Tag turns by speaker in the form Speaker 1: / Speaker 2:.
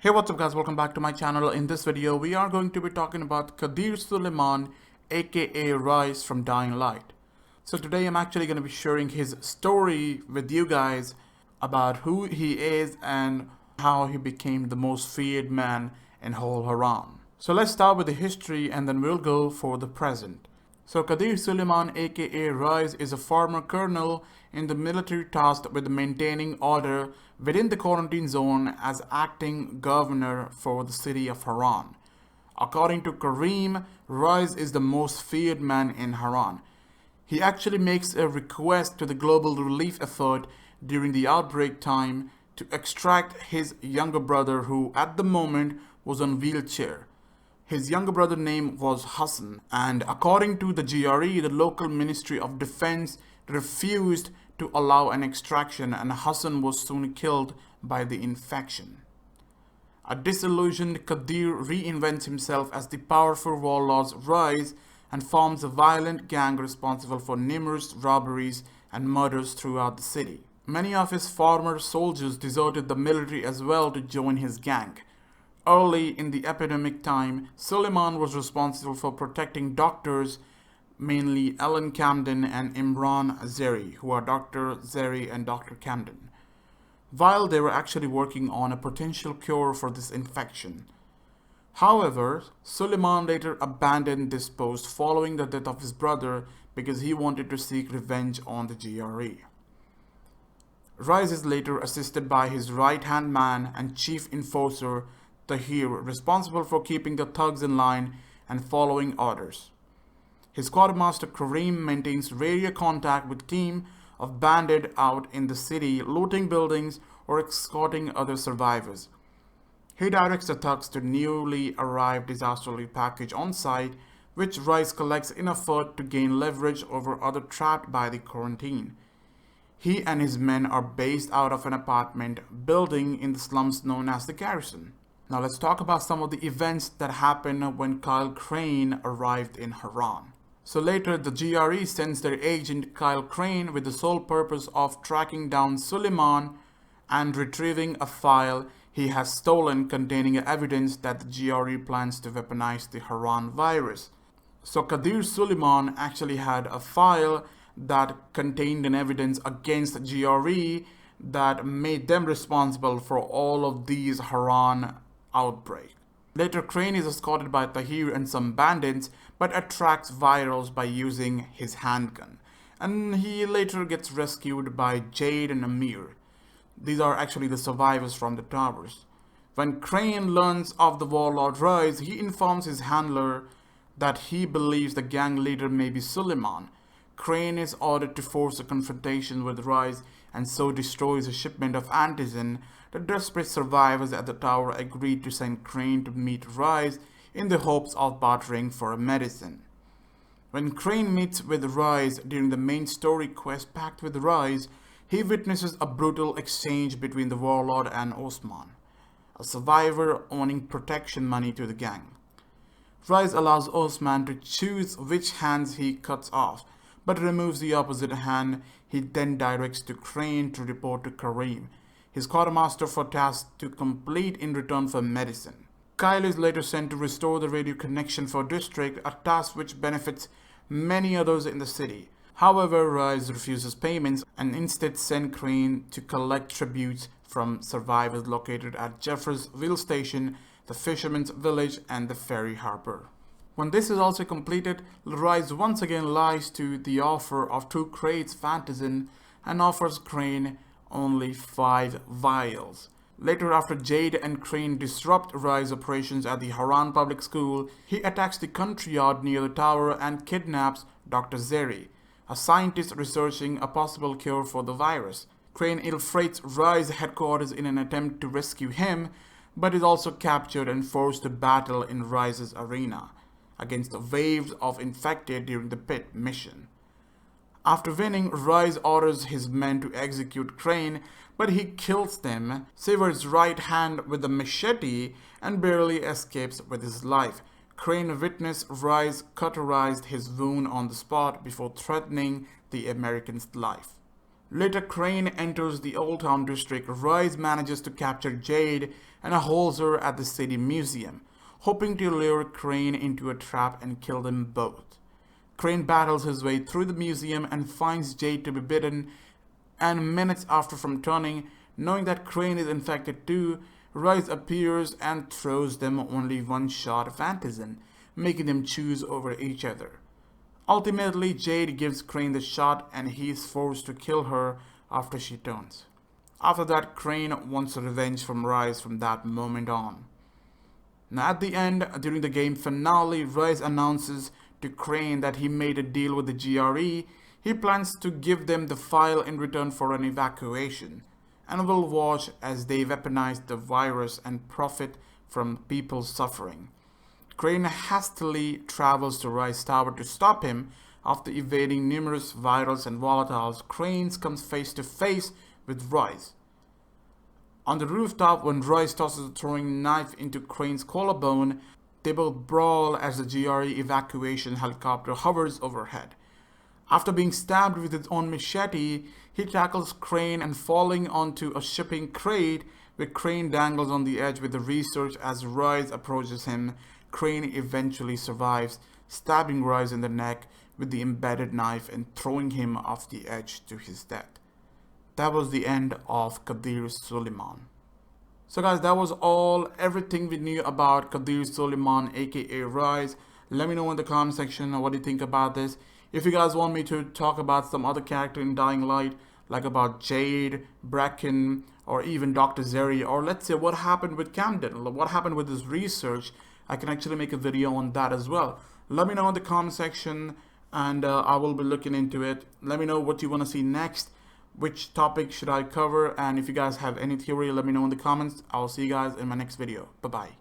Speaker 1: Hey, what's up guys, welcome back to my channel. In this video we are going to be talking about Kadir Suleiman aka Rais from Dying Light. So today I'm actually going to be sharing his story with you guys about who he is and how he became the most feared man in whole Haran. So let's start with the history and then we'll go for the present. So Kadir Suleiman aka Rais is a former colonel in the military tasked with maintaining order within the quarantine zone as acting governor for the city of Haran. According to Karim, Rais is the most feared man in Haran. He actually makes a request to the global relief effort during the outbreak time to extract his younger brother who at the moment was on wheelchair. His younger brother name was Hassan, and according to the GRE, the local Ministry of Defense refused to allow an extraction and Hassan was soon killed by the infection. A disillusioned Kadir reinvents himself as the powerful warlord's Rais and forms a violent gang responsible for numerous robberies and murders throughout the city. Many of his former soldiers deserted the military as well to join his gang. Early in the epidemic time, Suleiman was responsible for protecting doctors, mainly Ellen Camden and Imran Zeri, who are Dr. Zeri and Dr. Camden, while they were actually working on a potential cure for this infection. However, Suleiman later abandoned this post following the death of his brother because he wanted to seek revenge on the GRE. Rais is later assisted by his right-hand man and chief enforcer, Tahir, responsible for keeping the thugs in line and following orders. His quartermaster Karim maintains radio contact with team of bandits out in the city, looting buildings or escorting other survivors. He directs the thugs to newly arrived disaster relief package on site, which Rais collects in effort to gain leverage over others trapped by the quarantine. He and his men are based out of an apartment building in the slums known as the Garrison. Now let's talk about some of the events that happened when Kyle Crane arrived in Haran. So later the GRE sends their agent Kyle Crane with the sole purpose of tracking down Suleiman and retrieving a file he has stolen containing evidence that the GRE plans to weaponize the Haran virus. So Kadir Suleiman actually had a file that contained an evidence against the GRE that made them responsible for all of these Haran outbreak. Later, Crane is escorted by Tahir and some bandits, but attracts virals by using his handgun. And he later gets rescued by Jade and Amir. These are actually the survivors from the towers. When Crane learns of the warlord Rais, he informs his handler that he believes the gang leader may be Suleiman. Crane is ordered to force a confrontation with Rais and so destroys a shipment of antizin. The desperate survivors at the tower agreed to send Crane to meet Rais in the hopes of bartering for a medicine. When Crane meets with Rais during the main story quest pact with Rais, he witnesses a brutal exchange between the warlord and Osman, a survivor owning protection money to the gang. Rais allows Osman to choose which hands he cuts off, but removes the opposite hand. He then directs to Crane to report to Karim, his quartermaster, for tasks to complete in return for medicine. Kyle is later sent to restore the radio connection for district, a task which benefits many others in the city. However, Rais refuses payments and instead sends Crane to collect tributes from survivors located at Jeffersville Station, the Fisherman's Village, and the Ferry Harbor. When this is also completed, Rais once again lies to the offer of 2 crates of antizin and offers Crane only 5 vials. Later, after Jade and Crane disrupt Rais' operations at the Haran Public School, he attacks the country yard near the tower and kidnaps Dr. Zeri, a scientist researching a possible cure for the virus. Crane infiltrates Rais' headquarters in an attempt to rescue him, but is also captured and forced to battle in Rais' arena against the waves of infected during the pit mission. After winning, Rais orders his men to execute Crane, but he kills them, severs right hand with a machete, and barely escapes with his life. Crane witnessed Rais cauterized his wound on the spot before threatening the American's life. Later, Crane enters the Old Town district. Rais manages to capture Jade and holds her at the city museum, hoping to lure Crane into a trap and kill them both. Crane battles his way through the museum and finds Jade to be bitten, and minutes after from turning, knowing that Crane is infected too, Rais appears and throws them only one shot of antizin, making them choose over each other. Ultimately, Jade gives Crane the shot and he is forced to kill her after she turns. After that, Crane wants revenge from Rais from that moment on. Now at the end, during the game finale, Rais announces to Crane that he made a deal with the GRE. He plans to give them the file in return for an evacuation, and will watch as they weaponize the virus and profit from people's suffering. Crane hastily travels to Rais' tower to stop him. After evading numerous virals and volatiles, Crane comes face to face with Rais. On the rooftop, when Rais tosses a throwing knife into Crane's collarbone, they both brawl as the GRE evacuation helicopter hovers overhead. After being stabbed with his own machete, he tackles Crane and falling onto a shipping crate where Crane dangles on the edge with the research. As Rais approaches him, Crane eventually survives, stabbing Rais in the neck with the embedded knife and throwing him off the edge to his death. That was the end of Kadir Suleiman. So guys, that was everything we knew about Kadir Suleiman, aka Rais. Let me know in the comment section what you think about this. If you guys want me to talk about some other character in Dying Light, like about Jade, Bracken, or even Dr. Zeri, or let's say what happened with Camden, what happened with his research, I can actually make a video on that as well. Let me know in the comment section and I will be looking into it. Let me know what you want to see next. Which topic should I cover? And if you guys have any theory, let me know in the comments. I'll see you guys in my next video. Bye-bye.